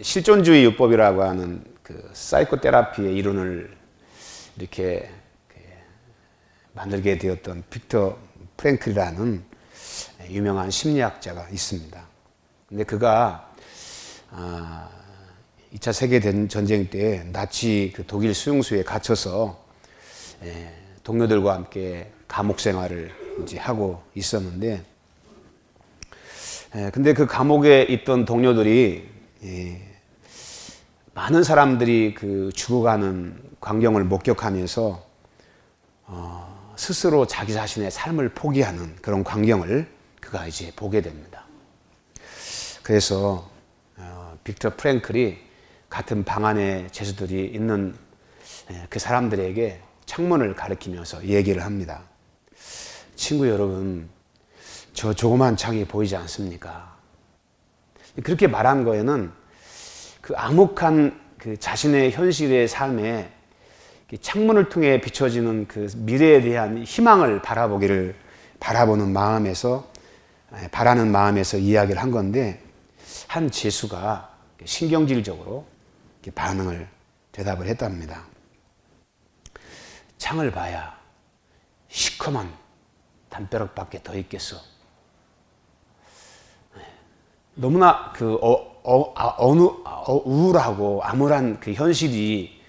실존주의 요법이라고 하는 그 사이코테라피의 이론을 이렇게 만들게 되었던 빅터 프랭클이라는 유명한 심리학자가 있습니다. 근데 그가 2차 세계전쟁 때 나치 그 독일 수용소에 갇혀서 동료들과 함께 감옥 생활을 이제 하고 있었는데, 근데 그 감옥에 있던 동료들이 많은 사람들이 그 죽어가는 광경을 목격하면서 스스로 자기 자신의 삶을 포기하는 그런 광경을 그가 이제 보게 됩니다. 그래서 빅터 프랭클이 같은 방 안에 죄수들이 있는 그 사람들에게 창문을 가리키면서 얘기를 합니다. 친구 여러분, 저 조그만 창이 보이지 않습니까? 그렇게 말한 거에는 그 암흑한 그 자신의 현실의 삶에 창문을 통해 비춰지는 그 미래에 대한 희망을 바라보는 마음에서, 바라는 마음에서 이야기를 한 건데, 한 죄수가 신경질적으로 대답을 했답니다. 창을 봐야 시커먼 담벼락밖에 더 있겠어. 너무나 그 우울하고 암울한 그 현실이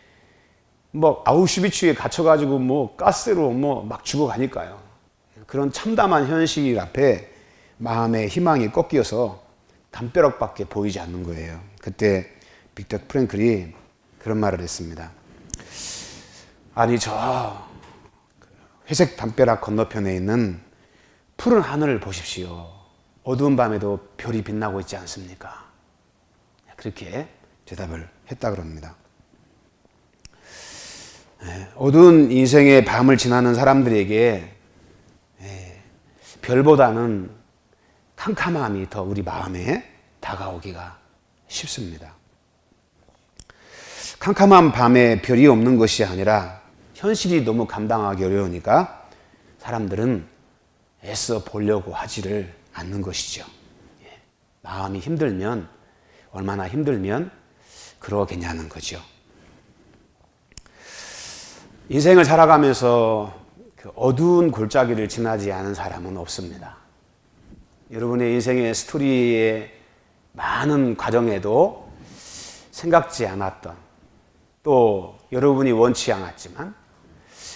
뭐 아우슈비츠에 갇혀가지고 뭐 가스로 뭐 막 죽어가니까요. 그런 참담한 현실 앞에 마음의 희망이 꺾여서 담벼락밖에 보이지 않는 거예요. 그때 빅터 프랭클이 그런 말을 했습니다. 아니, 저 회색 담벼락 건너편에 있는 푸른 하늘을 보십시오. 어두운 밤에도 별이 빛나고 있지 않습니까? 그렇게 대답을 했다 그럽니다. 어두운 인생의 밤을 지나는 사람들에게 별보다는 캄캄함이 더 우리 마음에 다가오기가 쉽습니다. 캄캄한 밤에 별이 없는 것이 아니라 현실이 너무 감당하기 어려우니까 사람들은 애써 보려고 하지를 않는 것이죠. 마음이 힘들면, 얼마나 힘들면 그러겠냐는 거죠. 인생을 살아가면서 그 어두운 골짜기를 지나지 않은 사람은 없습니다. 여러분의 인생의 스토리의 많은 과정에도 생각지 않았던, 또 여러분이 원치 않았지만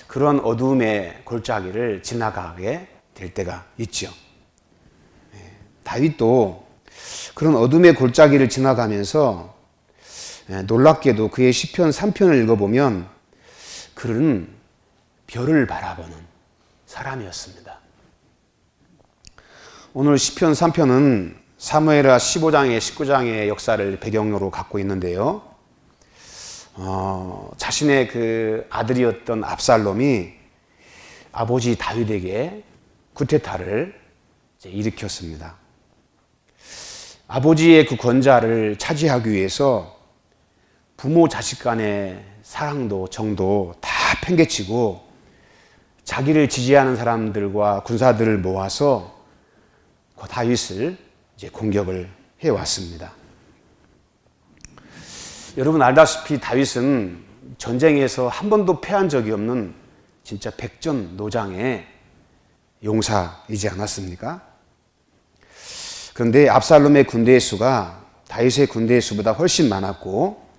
그런 어두움의 골짜기를 지나가게 될 때가 있죠. 다윗도 그런 어둠의 골짜기를 지나가면서 놀랍게도 그의 시편 3편을 읽어보면 그는 별을 바라보는 사람이었습니다. 오늘 시편 3편은 사무엘하 15장에 19장의 역사를 배경으로 갖고 있는데요. 자신의 그 아들이었던 압살롬이 아버지 다윗에게 쿠데타를 일으켰습니다. 아버지의 그 권좌를 차지하기 위해서 부모 자식 간의 사랑도 정도 다 팽개치고 자기를 지지하는 사람들과 군사들을 모아서 그 다윗을 이제 공격을 해왔습니다. 여러분 알다시피 다윗은 전쟁에서 한 번도 패한 적이 없는 진짜 백전노장의 용사이지 않았습니까? 그런데 압살롬의 군대의 수가 다윗의 군대의 수보다 훨씬 많았고,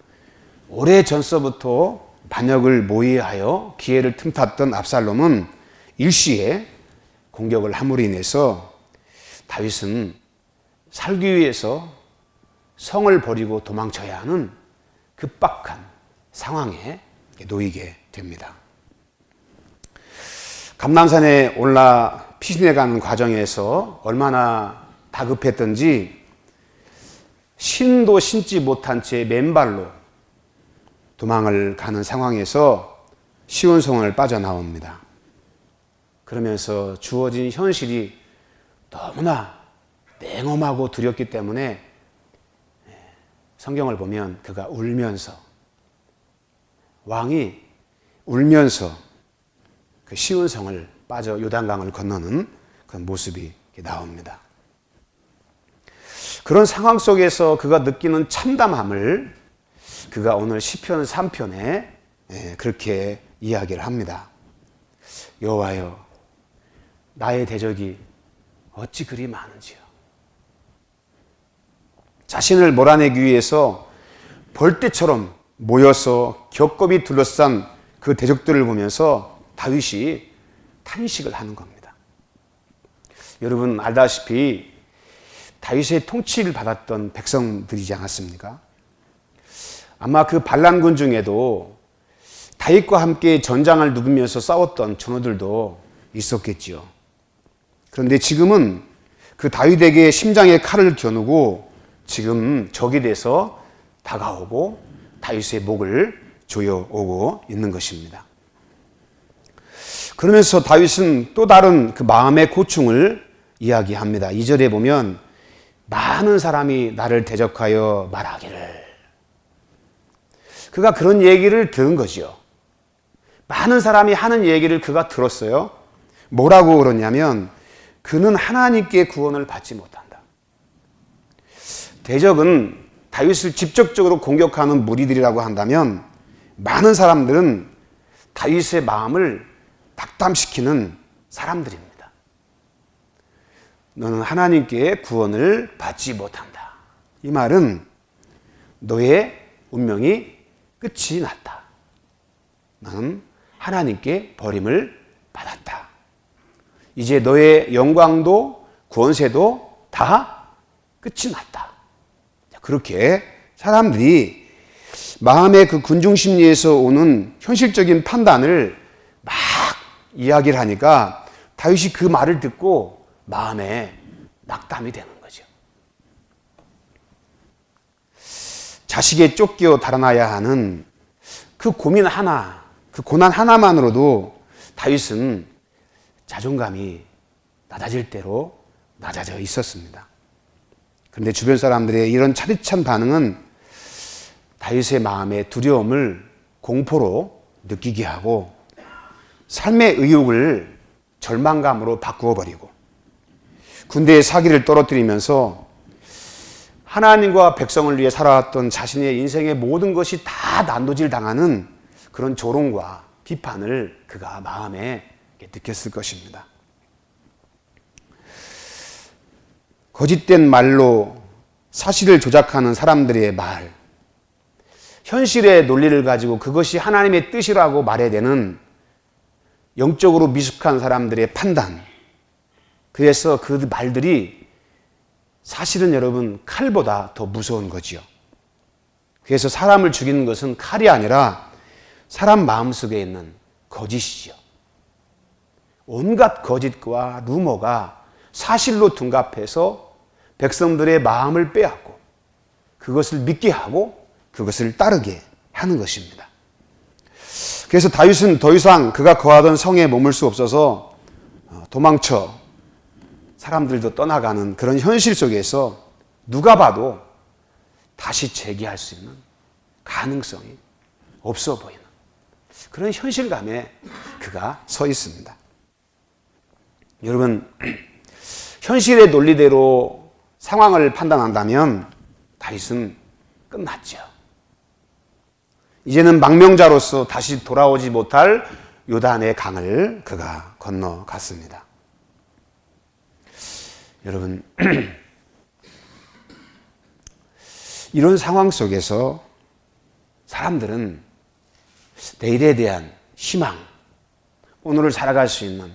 오래 전서부터 반역을 모의하여 기회를 틈탔던 압살롬은 일시에 공격을 함으로 인해서 다윗은 살기 위해서 성을 버리고 도망쳐야 하는 급박한 상황에 놓이게 됩니다. 감람산에 올라 피신해가는 과정에서 얼마나 다급했던지 신도 신지 못한 채 맨발로 도망을 가는 상황에서 시온성을 빠져나옵니다. 그러면서 주어진 현실이 너무나 냉엄하고 두렵기 때문에 성경을 보면 그가 울면서, 왕이 울면서 그 시온성을 빠져 요단강을 건너는 그런 모습이 나옵니다. 그런 상황 속에서 그가 느끼는 참담함을 그가 오늘 시편 3편에 그렇게 이야기를 합니다. 여호와여, 나의 대적이 어찌 그리 많은지요. 자신을 몰아내기 위해서 벌떼처럼 모여서 겹겹이 둘러싼 그 대적들을 보면서 다윗이 탄식을 하는 겁니다. 여러분 알다시피 다윗의 통치를 받았던 백성들이지 않았습니까? 아마 그 반란군 중에도 다윗과 함께 전장을 누비면서 싸웠던 전우들도 있었겠지요. 그런데 지금은 그 다윗에게 심장에 칼을 겨누고 지금 적이 돼서 다가오고 다윗의 목을 조여오고 있는 것입니다. 그러면서 다윗은 또 다른 그 마음의 고충을 이야기합니다. 2절에 보면 많은 사람이 나를 대적하여 말하기를. 그가 그런 얘기를 들은 거죠. 많은 사람이 하는 얘기를 그가 들었어요. 뭐라고 그러냐면 그는 하나님께 구원을 받지 못한다. 대적은 다윗을 직접적으로 공격하는 무리들이라고 한다면 많은 사람들은 다윗의 마음을 낙담시키는 사람들입니다. 너는 하나님께 구원을 받지 못한다. 이 말은 너의 운명이 끝이 났다. 나는 하나님께 버림을 받았다. 이제 너의 영광도 권세도 다 끝이 났다. 그렇게 사람들이 마음의 그 군중심리에서 오는 현실적인 판단을 막 이야기를 하니까 다윗이 그 말을 듣고 마음에 낙담이 되는 거죠. 자식에 쫓겨 달아나야 하는 그 고민 하나, 그 고난 하나만으로도 다윗은 자존감이 낮아질 대로 낮아져 있었습니다. 그런데 주변 사람들의 이런 차디찬 반응은 다윗의 마음의 두려움을 공포로 느끼게 하고 삶의 의욕을 절망감으로 바꾸어 버리고 군대의 사기를 떨어뜨리면서 하나님과 백성을 위해 살아왔던 자신의 인생의 모든 것이 다 난도질 당하는 그런 조롱과 비판을 그가 마음에 느꼈을 것입니다. 거짓된 말로 사실을 조작하는 사람들의 말, 현실의 논리를 가지고 그것이 하나님의 뜻이라고 말해대는 영적으로 미숙한 사람들의 판단, 그래서 그 말들이 사실은 여러분 칼보다 더 무서운 거지요. 그래서 사람을 죽이는 것은 칼이 아니라 사람 마음속에 있는 거짓이죠. 온갖 거짓과 루머가 사실로 둔갑해서 백성들의 마음을 빼앗고 그것을 믿게 하고 그것을 따르게 하는 것입니다. 그래서 다윗은 더 이상 그가 거하던 성에 머물 수 없어서 도망쳐 사람들도 떠나가는 그런 현실 속에서 누가 봐도 다시 재기할 수 있는 가능성이 없어 보이는 그런 현실감에 그가 서 있습니다. 여러분, 현실의 논리대로 상황을 판단한다면 다윗은 끝났죠. 이제는 망명자로서 다시 돌아오지 못할 요단의 강을 그가 건너갔습니다. 여러분, 이런 상황 속에서 사람들은 내일에 대한 희망, 오늘을 살아갈 수 있는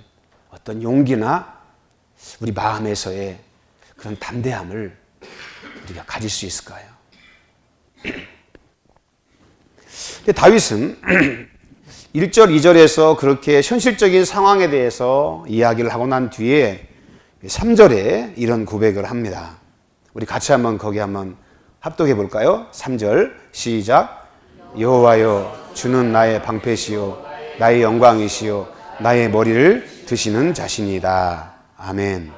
어떤 용기나 우리 마음에서의 그런 담대함을 우리가 가질 수 있을까요? 근데 다윗은 1절, 2절에서 그렇게 현실적인 상황에 대해서 이야기를 하고 난 뒤에 3절에 이런 고백을 합니다. 우리 같이 한번 거기 한번 합독해 볼까요? 3절 시작. 여호와여, 주는 나의 방패시요 나의 영광이시요 나의 머리를 드시는 자신이다. 아멘.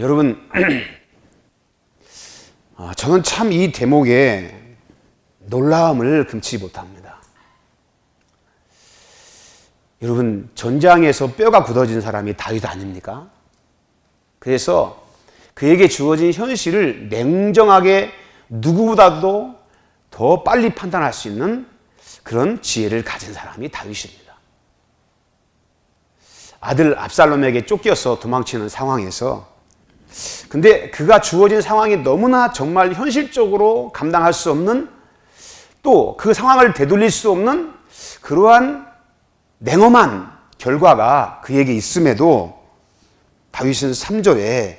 여러분, 저는 참 이 대목에 놀라움을 금치 못합니다. 여러분, 전장에서 뼈가 굳어진 사람이 다윗 아닙니까? 그래서 그에게 주어진 현실을 냉정하게 누구보다도 더 빨리 판단할 수 있는 그런 지혜를 가진 사람이 다윗입니다. 아들 압살롬에게 쫓겨서 도망치는 상황에서 근데 그가 주어진 상황이 너무나 정말 현실적으로 감당할 수 없는 또 그 상황을 되돌릴 수 없는 그러한 냉엄한 결과가 그에게 있음에도 다윗은 3절에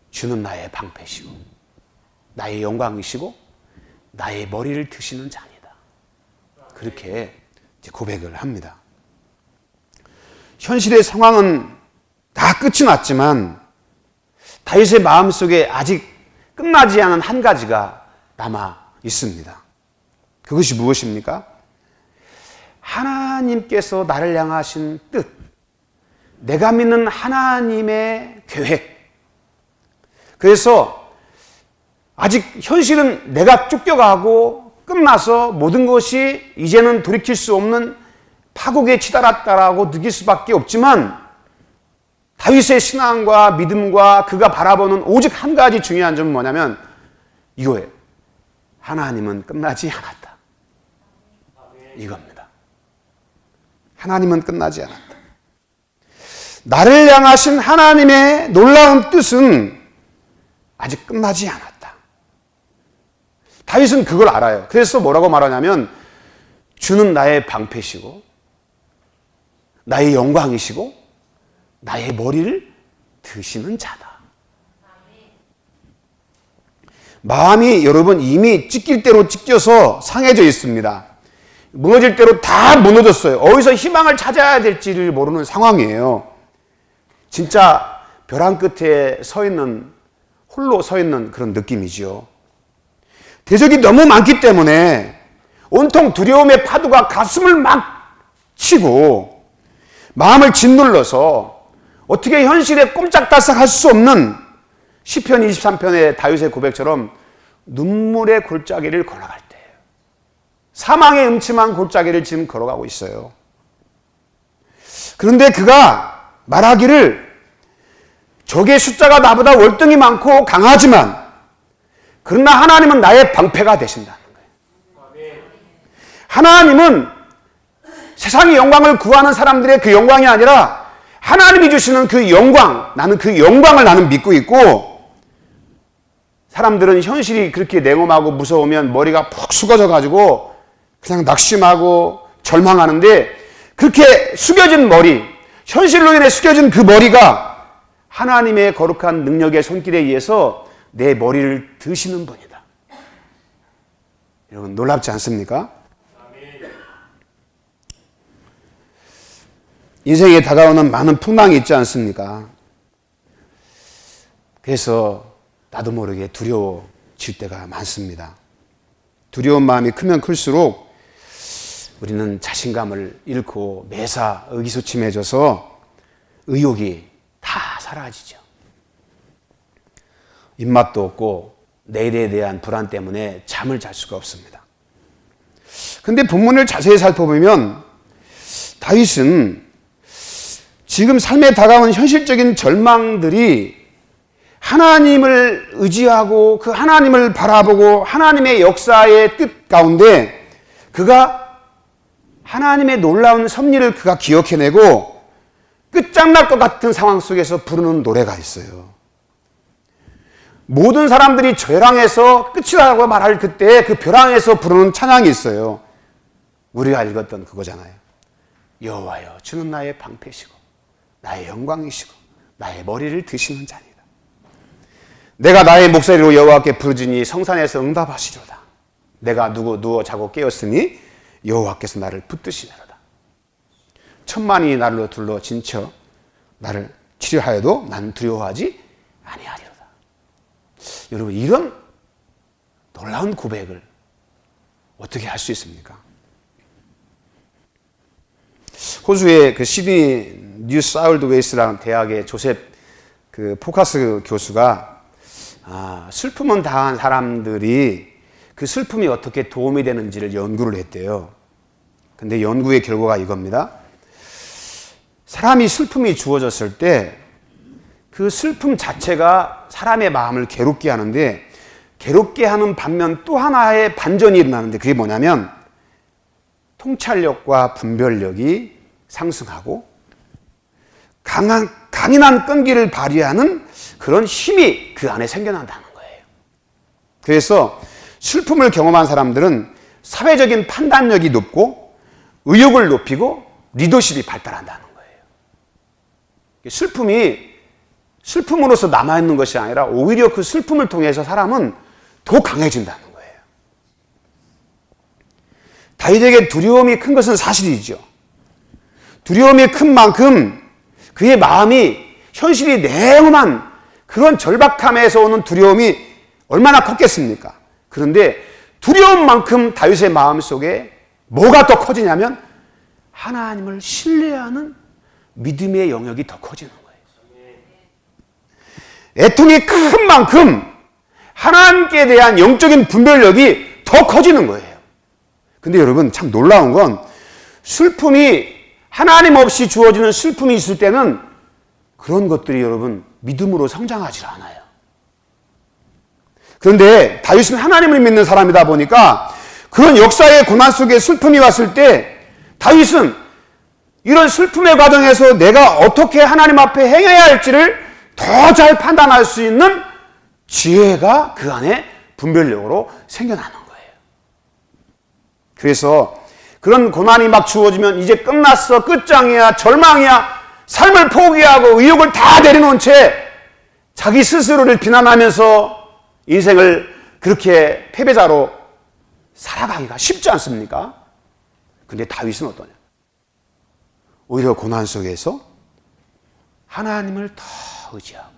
주는 나의 방패시고 나의 영광이시고 나의 머리를 드시는 자니다. 그렇게 고백을 합니다. 현실의 상황은 다 끝이 났지만 다윗의 마음속에 아직 끝나지 않은 한 가지가 남아 있습니다. 그것이 무엇입니까? 하나님께서 나를 향하신 뜻, 내가 믿는 하나님의 계획. 그래서 아직 현실은 내가 쫓겨가고 끝나서 모든 것이 이제는 돌이킬 수 없는 파국에 치달았다라고 느낄 수밖에 없지만 다윗의 신앙과 믿음과 그가 바라보는 오직 한 가지 중요한 점은 뭐냐면 이거예요. 하나님은 끝나지 않았다. 이겁니다. 하나님은 끝나지 않았다. 나를 향하신 하나님의 놀라운 뜻은 아직 끝나지 않았다. 다윗은 그걸 알아요. 그래서 뭐라고 말하냐면 주는 나의 방패시고 나의 영광이시고 나의 머리를 드시는 자다. 마음이 여러분 이미 찢길 대로 찢겨서 상해져 있습니다. 무너질 대로 다 무너졌어요. 어디서 희망을 찾아야 될지를 모르는 상황이에요. 진짜 벼랑 끝에 홀로 서 있는 그런 느낌이죠. 대적이 너무 많기 때문에 온통 두려움의 파도가 가슴을 막 치고 마음을 짓눌러서 어떻게 현실에 꼼짝달싹 할 수 없는 시편 23편의 다윗의 고백처럼 눈물의 골짜기를 걸어갈 때예요. 사망의 음침한 골짜기를 지금 걸어가고 있어요. 그런데 그가 말하기를 적의 숫자가 나보다 월등히 많고 강하지만 그러나 하나님은 나의 방패가 되신다는 거예요. 하나님은 세상의 영광을 구하는 사람들의 그 영광이 아니라 하나님이 주시는 그 영광, 나는 그 영광을 나는 믿고 있고 사람들은 현실이 그렇게 냉엄하고 무서우면 머리가 푹 숙어져 가지고 그냥 낙심하고 절망하는데 그렇게 숙여진 머리, 현실로 인해 숙여진 그 머리가 하나님의 거룩한 능력의 손길에 의해서 내 머리를 드시는 분이다. 여러분 놀랍지 않습니까? 인생에 다가오는 많은 풍랑이 있지 않습니까? 그래서 나도 모르게 두려워질 때가 많습니다. 두려운 마음이 크면 클수록 우리는 자신감을 잃고 매사 의기소침해져서 의욕이 다 사라지죠. 입맛도 없고 내일에 대한 불안 때문에 잠을 잘 수가 없습니다. 그런데 본문을 자세히 살펴보면 다윗은 지금 삶에 다가온 현실적인 절망들이 하나님을 의지하고 그 하나님을 바라보고 하나님의 역사의 뜻 가운데 그가 하나님의 놀라운 섭리를 그가 기억해내고 끝장날 것 같은 상황 속에서 부르는 노래가 있어요. 모든 사람들이 벼랑에서 끝이라고 말할 그때 그 벼랑에서 부르는 찬양이 있어요. 우리가 읽었던 그거잖아요. 여호와여 주는 나의 방패시고 나의 영광이시고 나의 머리를 드시는 자니다. 내가 나의 목소리로 여호와께 부르짖으니 성산에서 응답하시리로다. 내가 누워 자고 깨었으니 여호와께서 나를 붙드시리로다. 천만이 나를 둘러 진쳐 나를 치료하여도 난 두려워하지 아니하리로다. 여러분 이런 놀라운 고백을 어떻게 할 수 있습니까? 호주의 그 시드니 뉴 사울드 웨이스라는 대학의 조셉 그 포카스 교수가 슬픔은 당한 사람들이 그 슬픔이 어떻게 도움이 되는지를 연구를 했대요. 근데 연구의 결과가 이겁니다. 사람이 슬픔이 주어졌을 때 그 슬픔 자체가 사람의 마음을 괴롭게 하는데, 괴롭게 하는 반면 또 하나의 반전이 일어나는데, 그게 뭐냐면 통찰력과 분별력이 상승하고 강인한 끈기를 발휘하는 그런 힘이 그 안에 생겨난다는 거예요. 그래서 슬픔을 경험한 사람들은 사회적인 판단력이 높고 의욕을 높이고 리더십이 발달한다는 거예요. 슬픔이 슬픔으로서 남아있는 것이 아니라 오히려 그 슬픔을 통해서 사람은 더 강해진다는 거예요. 다윗에게 두려움이 큰 것은 사실이죠. 두려움이 큰 만큼 그의 마음이 현실이 냉엄한 그런 절박함에서 오는 두려움이 얼마나 컸겠습니까? 그런데 두려움만큼 다윗의 마음 속에 뭐가 더 커지냐면 하나님을 신뢰하는 믿음의 영역이 더 커지는 거예요. 애통이 큰 만큼 하나님께 대한 영적인 분별력이 더 커지는 거예요. 근데 여러분 참 놀라운 건 슬픔이 하나님 없이 주어지는 슬픔이 있을 때는 그런 것들이 여러분 믿음으로 성장하지 않아요. 그런데 다윗은 하나님을 믿는 사람이다 보니까 그런 역사의 고난 속에 슬픔이 왔을 때 다윗은 이런 슬픔의 과정에서 내가 어떻게 하나님 앞에 행해야 할지를 더 잘 판단할 수 있는 지혜가 그 안에 분별력으로 생겨나는 거예요. 그래서 그런 고난이 막 주어지면 이제 끝났어, 끝장이야, 절망이야, 삶을 포기하고 의욕을 다 내려놓은 채 자기 스스로를 비난하면서 인생을 그렇게 패배자로 살아가기가 쉽지 않습니까? 근데 다윗은 어떠냐? 오히려 고난 속에서 하나님을 더 의지하고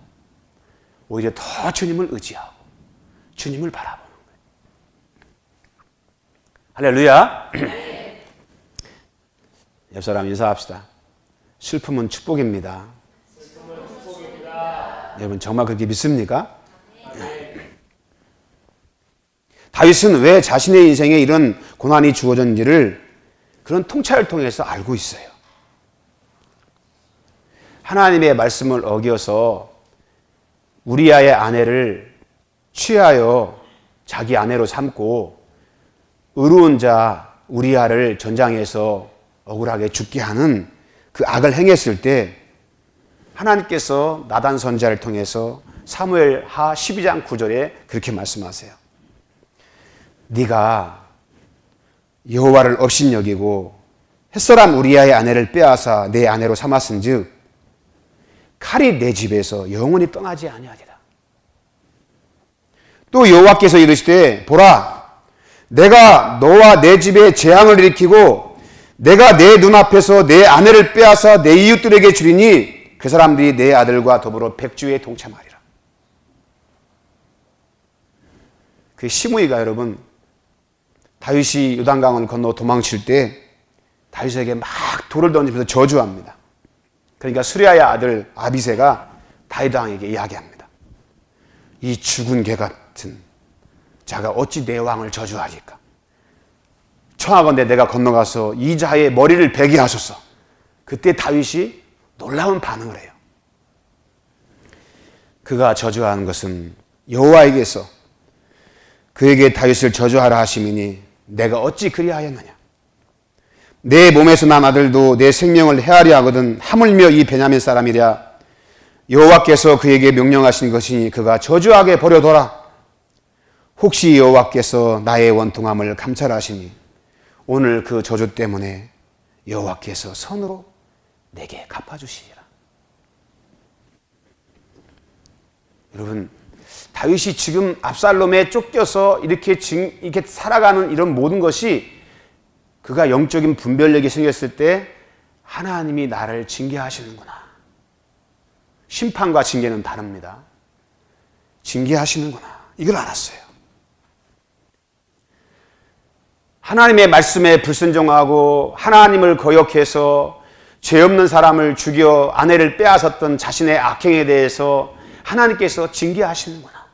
오히려 더 주님을 의지하고 주님을 바라보는 거예요. 할렐루야. 옆 사람 인사합시다. 슬픔은 축복입니다. 여러분 정말 그렇게 믿습니까? 다윗은 왜 자신의 인생에 이런 고난이 주어졌는지를 그런 통찰을 통해서 알고 있어요. 하나님의 말씀을 어겨서 우리아의 아내를 취하여 자기 아내로 삼고 의로운 자 우리아를 전장에서 억울하게 죽게 하는 그 악을 행했을 때 하나님께서 나단 선지자를 통해서 사무엘 하 12장 9절에 그렇게 말씀하세요. 네가 여호와를 업신여기고 햇사람 우리아의 아내를 빼앗아 내 아내로 삼았은즉 칼이 내 집에서 영원히 떠나지 아니하리라. 또 여호와께서 이르시되 보라 내가 너와 내 집에 재앙을 일으키고 내가 내 눈앞에서 내 아내를 빼앗아 내 이웃들에게 주리니 그 사람들이 내 아들과 더불어 백주에 동참하리라. 그 시므이가 여러분 다윗이 요단강을 건너 도망칠 때 다윗에게 막 돌을 던지면서 저주합니다. 그러니까 수리아의 아들 아비새가 다윗 왕에게 이야기합니다. 이 죽은 개 같은 자가 어찌 내 왕을 저주하리까? 청하건대 내가 건너가서 이 자의 머리를 베게 하소서. 그때 다윗이 놀라운 반응을 해요. 그가 저주하는 것은 여호와에게서 그에게 다윗을 저주하라 하심이니 내가 어찌 그리하였느냐? 내 몸에서 난 아들도 내 생명을 해하려 하거든 하물며 이 베냐민 사람이랴. 여호와께서 그에게 명령하신 것이니 그가 저주하게 버려둬라. 혹시 여호와께서 나의 원통함을 감찰하시니 오늘 그 저주 때문에 여호와께서 선으로 내게 갚아주시리라. 여러분 다윗이 지금 압살롬에 쫓겨서 이렇게 살아가는 이런 모든 것이 그가 영적인 분별력이 생겼을 때 하나님이 나를 징계하시는구나. 심판과 징계는 다릅니다. 징계하시는구나. 이걸 알았어요. 하나님의 말씀에 불순종하고 하나님을 거역해서 죄 없는 사람을 죽여 아내를 빼앗았던 자신의 악행에 대해서 하나님께서 징계하시는구나.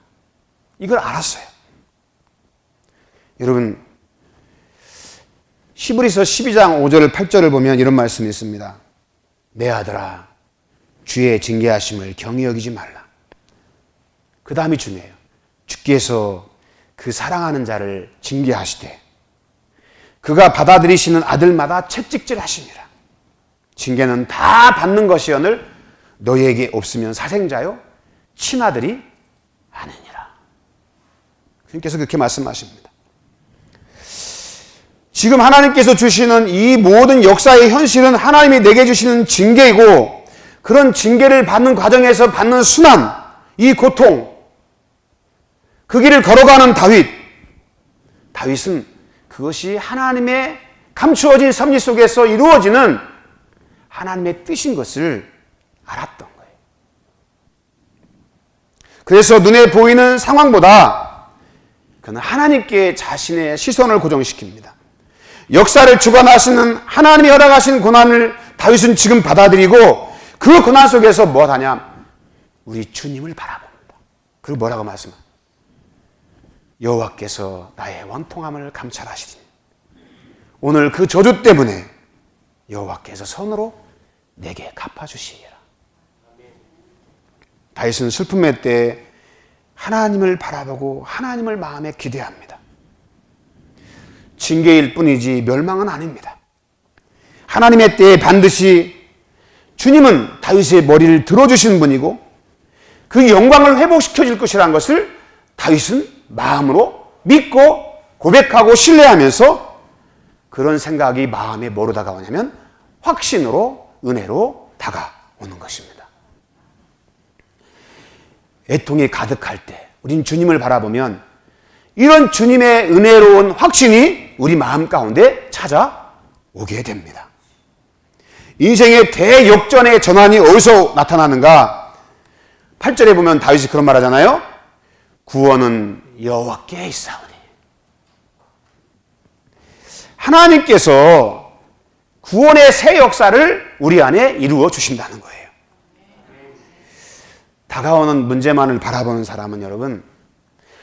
이걸 알았어요. 여러분 히브리서 12장 5절 8절을 보면 이런 말씀이 있습니다. 내 아들아 주의 징계하심을 경히 여기지 말라. 그 다음이 중요해요. 주께서 그 사랑하는 자를 징계하시되 그가 받아들이시는 아들마다 채찍질하시니라. 징계는 다 받는 것이오늘 너희에게 없으면 사생자요 친아들이 아니니라. 주님께서 그렇게 말씀하십니다. 지금 하나님께서 주시는 이 모든 역사의 현실은 하나님이 내게 주시는 징계이고, 그런 징계를 받는 과정에서 받는 순환, 이 고통, 그 길을 걸어가는 다윗은 그것이 하나님의 감추어진 섭리 속에서 이루어지는 하나님의 뜻인 것을 알았던 거예요. 그래서 눈에 보이는 상황보다 그는 하나님께 자신의 시선을 고정시킵니다. 역사를 주관하시는 하나님이 허락하신 고난을 다윗은 지금 받아들이고, 그 고난 속에서 뭘 하냐? 우리 주님을 바라봅니다. 그리고 뭐라고 말씀합니까? 여호와께서 나의 원통함을 감찰하시리니 오늘 그 저주 때문에 여호와께서 손으로 내게 갚아주시리라. 다윗은 슬픔의 때에 하나님을 바라보고 하나님을 마음에 기대합니다. 징계일 뿐이지 멸망은 아닙니다. 하나님의 때에 반드시 주님은 다윗의 머리를 들어주신 분이고 그 영광을 회복시켜 줄 것이라는 것을 다윗은 마음으로 믿고 고백하고 신뢰하면서, 그런 생각이 마음에 뭐로 다가오냐면 확신으로, 은혜로 다가오는 것입니다. 애통이 가득할 때 우린 주님을 바라보면 이런 주님의 은혜로운 확신이 우리 마음 가운데 찾아오게 됩니다. 인생의 대역전의 전환이 어디서 나타나는가? 8절에 보면 다윗이 그런 말 하잖아요. 구원은 여호와께 있사오니. 하나님께서 구원의 새 역사를 우리 안에 이루어 주신다는 거예요. 다가오는 문제만을 바라보는 사람은 여러분,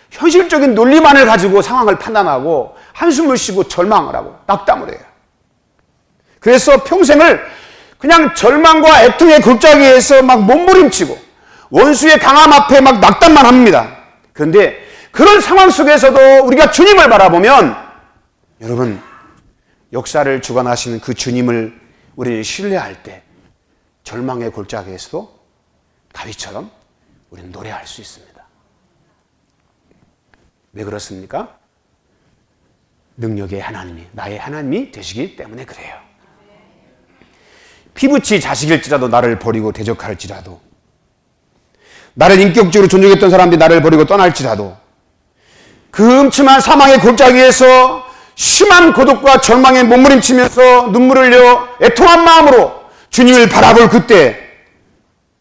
현실적인 논리만을 가지고 상황을 판단하고 한숨을 쉬고 절망을 하고 낙담을 해요. 그래서 평생을 그냥 절망과 애통의 골짜기에서 막 몸부림치고 원수의 강함 앞에 막 낙담만 합니다. 그런데 그런 상황 속에서도 우리가 주님을 바라보면, 여러분, 역사를 주관하시는 그 주님을 우리는 신뢰할 때 절망의 골짜기에서도 다윗처럼 우리는 노래할 수 있습니다. 왜 그렇습니까? 능력의 하나님이, 나의 하나님이 되시기 때문에 그래요. 피부치 자식일지라도 나를 버리고 대적할지라도, 나를 인격적으로 존중했던 사람들이 나를 버리고 떠날지라도, 그 음침한 사망의 골짜기에서 심한 고독과 절망에 몸부림치면서 눈물을 흘려 애통한 마음으로 주님을 바라볼 그때,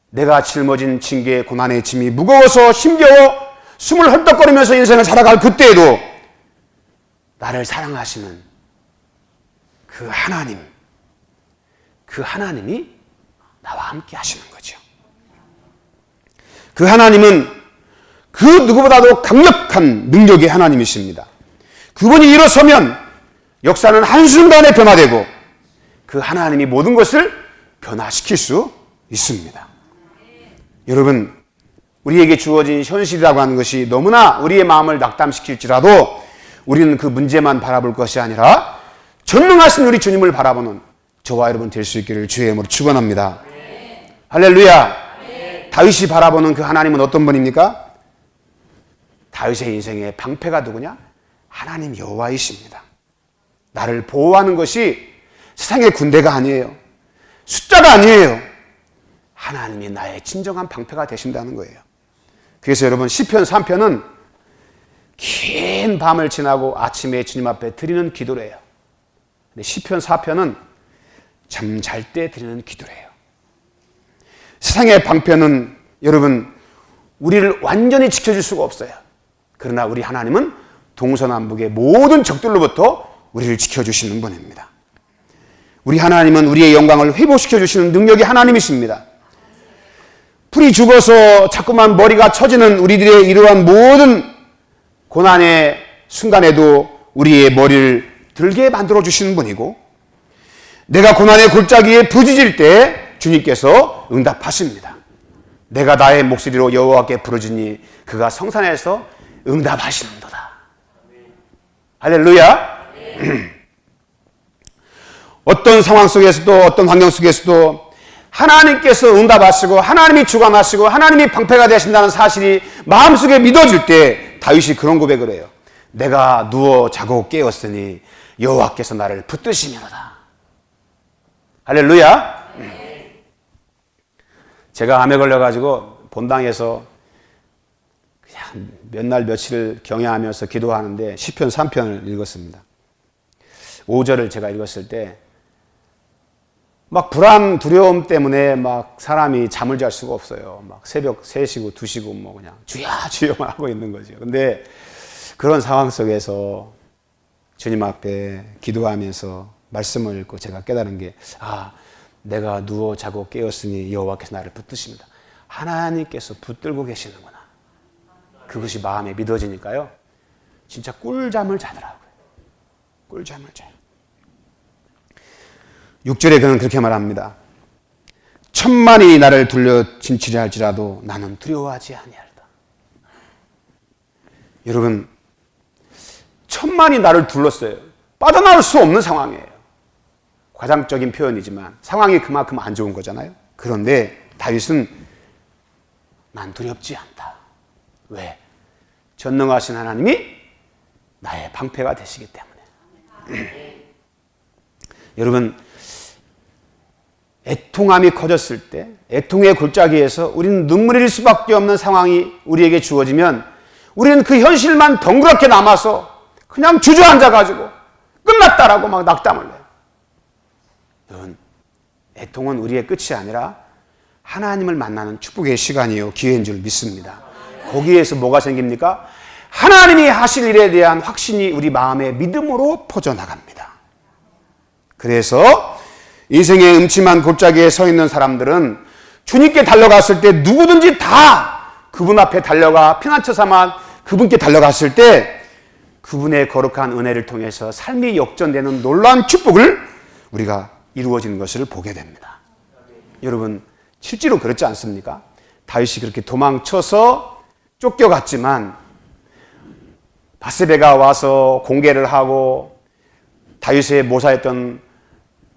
내가 짊어진 징계의 고난의 짐이 무거워서 힘겨워 숨을 헐떡거리면서 인생을 살아갈 그때에도 나를 사랑하시는 그 하나님, 그 하나님이 나와 함께 하시는 거죠. 그 하나님은 그 누구보다도 강력한 능력의 하나님이십니다. 그분이 일어서면 역사는 한순간에 변화되고 그 하나님이 모든 것을 변화시킬 수 있습니다. 여러분, 우리에게 주어진 현실이라고 하는 것이 너무나 우리의 마음을 낙담시킬지라도 우리는 그 문제만 바라볼 것이 아니라 전능하신 우리 주님을 바라보는 저와 여러분 될 수 있기를 주의 이름으로 축원합니다. 할렐루야. 다윗이 바라보는 그 하나님은 어떤 분입니까? 다윗의 인생의 방패가 누구냐? 하나님 여호와이십니다. 나를 보호하는 것이 세상의 군대가 아니에요. 숫자가 아니에요. 하나님이 나의 진정한 방패가 되신다는 거예요. 그래서 여러분, 시편 3편은 긴 밤을 지나고 아침에 주님 앞에 드리는 기도래요. 근데 시편 4편은 잠잘 때 드리는 기도래요. 세상의 방패는 여러분 우리를 완전히 지켜줄 수가 없어요. 그러나 우리 하나님은 동서남북의 모든 적들로부터 우리를 지켜주시는 분입니다. 우리 하나님은 우리의 영광을 회복시켜주시는 능력이 하나님이십니다. 풀이 죽어서 자꾸만 머리가 처지는 우리들의 이러한 모든 고난의 순간에도 우리의 머리를 들게 만들어주시는 분이고, 내가 고난의 골짜기에 부딪힐 때 주님께서 응답하십니다. 내가 나의 목소리로 여호와께 부르짖니 그가 성산에서 응답하시는도다. 할렐루야. 어떤 상황 속에서도 어떤 환경 속에서도 하나님께서 응답하시고 하나님이 주관하시고 하나님이 방패가 되신다는 사실이 마음속에 믿어질 때 다윗이 그런 고백을 해요. 내가 누워 자고 깨었으니 여호와께서 나를 붙드시미로다. 할렐루야. 제가 암에 걸려가지고 본당에서 그냥 몇 날 며칠 경외하면서 기도하는데 시편 3편을 읽었습니다. 5절을 제가 읽었을 때 막 불안, 두려움 때문에 막 사람이 잠을 잘 수가 없어요. 막 새벽 3시고 2시고 뭐 그냥 주야 주여만 하고 있는 거죠. 근데 그런 상황 속에서 주님 앞에 기도하면서 말씀을 읽고 제가 깨달은 게 내가 누워 자고 깨었으니 여호와께서 나를 붙드십니다. 하나님께서 붙들고 계시는구나. 그것이 마음에 믿어지니까요. 진짜 꿀잠을 자더라고요. 꿀잠을 자요. 6절에 그는 그렇게 말합니다. 천만이 나를 둘러 진치려 할지라도 나는 두려워하지 아니하리다. 여러분, 천만이 나를 둘렀어요. 빠져나올 수 없는 상황이에요. 과장적인 표현이지만 상황이 그만큼 안 좋은 거잖아요. 그런데 다윗은 난 두렵지 않다. 왜? 전능하신 하나님이 나의 방패가 되시기 때문에. 여러분, 애통함이 커졌을 때, 애통의 골짜기에서 우리는 눈물을 흘릴 수밖에 없는 상황이 우리에게 주어지면 우리는 그 현실만 덩그랗게 남아서 그냥 주저앉아가지고 끝났다라고 막 낙담을 해요. 여러분, 애통은 우리의 끝이 아니라 하나님을 만나는 축복의 시간이요, 기회인 줄 믿습니다. 거기에서 뭐가 생깁니까? 하나님이 하실 일에 대한 확신이 우리 마음의 믿음으로 퍼져나갑니다. 그래서 인생의 음침한 골짜기에 서 있는 사람들은 주님께 달려갔을 때 누구든지 다 그분 앞에 달려가 피난처 삼아 그분께 달려갔을 때 그분의 거룩한 은혜를 통해서 삶이 역전되는 놀라운 축복을 우리가 이루어지는 것을 보게 됩니다. 여러분, 실제로 그렇지 않습니까? 다윗이 그렇게 도망쳐서 쫓겨갔지만 바세바가 와서 공개를 하고 다윗의 모사였던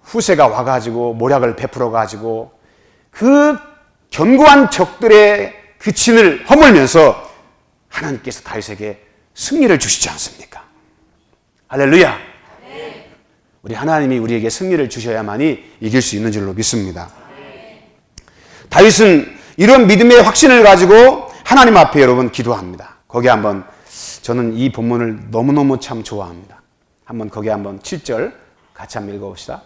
후세가 와가지고 모략을 베풀어가지고 그 견고한 적들의 그 진을 허물면서 하나님께서 다윗에게 승리를 주시지 않습니까? 할렐루야. 우리 하나님이 우리에게 승리를 주셔야만이 이길 수 있는 줄로 믿습니다. 다윗은 이런 믿음의 확신을 가지고 하나님 앞에 여러분 기도합니다. 거기 한번, 저는 이 본문을 너무너무 참 좋아합니다. 한번 거기 한번 7절 같이 한번 읽어봅시다.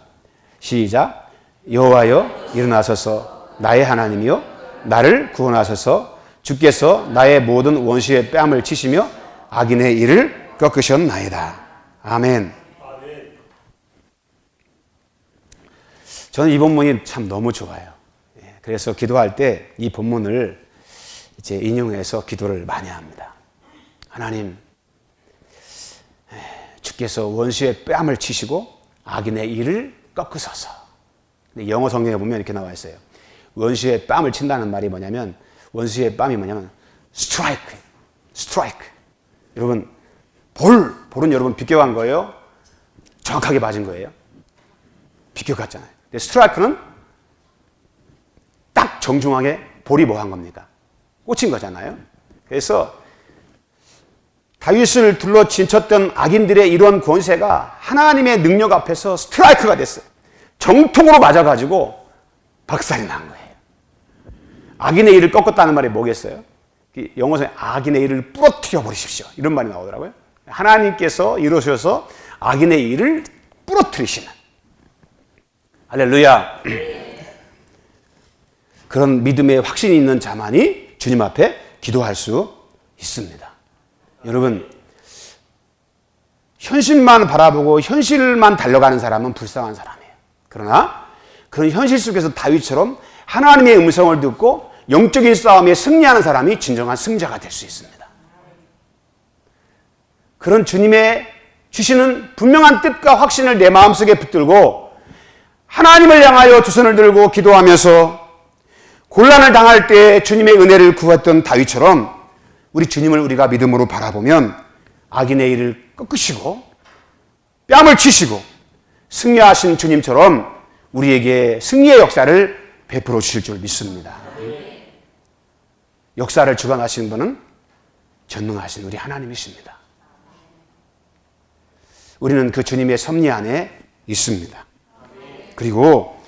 시작. 여호와여 일어나소서, 나의 하나님이여 나를 구원하소서. 주께서 나의 모든 원수의 뺨을 치시며 악인의 일을 꺾으셨나이다. 아멘. 저는 이 본문이 참 너무 좋아요. 그래서 기도할 때 이 본문을 이제 인용해서 기도를 많이 합니다. 하나님, 주께서 원수의 뺨을 치시고 악인의 일을 꺾으소서. 근데 영어 성경에 보면 이렇게 나와 있어요. 원수의 뺨을 친다는 말이 뭐냐면, 원수의 뺨이 뭐냐면 스트라이크. 여러분, 볼은 여러분 비껴간 거예요? 정확하게 맞은 거예요? 비껴갔잖아요. 근데 스트라이크는 딱 정중하게 볼이 뭐 한 겁니까? 꽂힌 거잖아요. 그래서 다윗을 둘러 진쳤던 악인들의 이런 권세가 하나님의 능력 앞에서 스트라이크가 됐어요. 정통으로 맞아가지고 박살이 난 거예요. 악인의 일을 꺾었다는 말이 뭐겠어요? 영어상에 악인의 일을 부러뜨려 버리십시오. 이런 말이 나오더라고요. 하나님께서 이루셔서 악인의 일을 부러뜨리시는. 할렐루야. 그런 믿음의 확신이 있는 자만이 주님 앞에 기도할 수 있습니다. 여러분, 현실만 바라보고 현실만 달려가는 사람은 불쌍한 사람이에요. 그러나 그런 현실 속에서 다윗처럼 하나님의 음성을 듣고 영적인 싸움에 승리하는 사람이 진정한 승자가 될 수 있습니다. 그런 주님의 주시는 분명한 뜻과 확신을 내 마음속에 붙들고 하나님을 향하여 두 손을 들고 기도하면서 곤란을 당할 때 주님의 은혜를 구했던 다윗처럼 우리 주님을 우리가 믿음으로 바라보면 악인의 일을 꺾으시고 뺨을 치시고 승리하신 주님처럼 우리에게 승리의 역사를 베풀어 주실 줄 믿습니다. 역사를 주관하시는 분은 전능하신 우리 하나님이십니다. 우리는 그 주님의 섭리 안에 있습니다. 그리고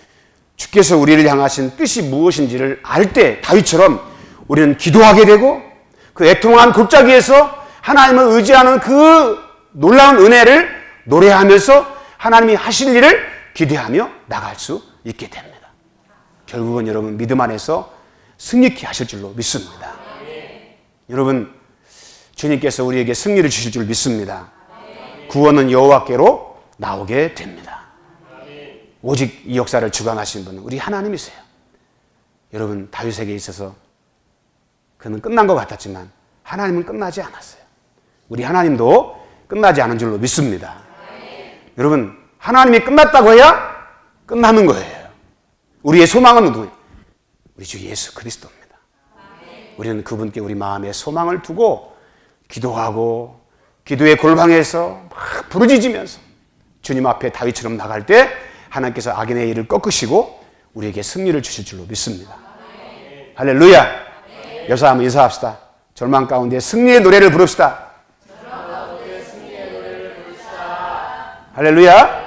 주께서 우리를 향하신 뜻이 무엇인지를 알 때 다윗처럼 우리는 기도하게 되고 그 애통한 골짜기에서 하나님을 의지하는 그 놀라운 은혜를 노래하면서 하나님이 하실 일을 기대하며 나갈 수 있게 됩니다. 결국은 여러분 믿음 안에서 승리케 하실 줄로 믿습니다. 여러분 주님께서 우리에게 승리를 주실 줄 믿습니다. 구원은 여호와께로 나오게 됩니다. 오직 이 역사를 주관하시는 분은 우리 하나님이세요. 여러분 다윗에게 있어서 그는 끝난 것 같았지만 하나님은 끝나지 않았어요. 우리 하나님도 끝나지 않은 줄로 믿습니다. 여러분 하나님이 끝났다고 해야 끝나는 거예요. 우리의 소망은 누구예요? 우리 주 예수 그리스도입니다. 우리는 그분께 우리 마음에 소망을 두고 기도하고 기도의 골방에서 막 부르짖으면서 주님 앞에 다윗처럼 나갈 때 하나님께서 악인의 일을 꺾으시고 우리에게 승리를 주실 줄로 믿습니다. 할렐루야. 여기서 한번 인사합시다. 절망 가운데 승리의 노래를 부릅시다. 할렐루야.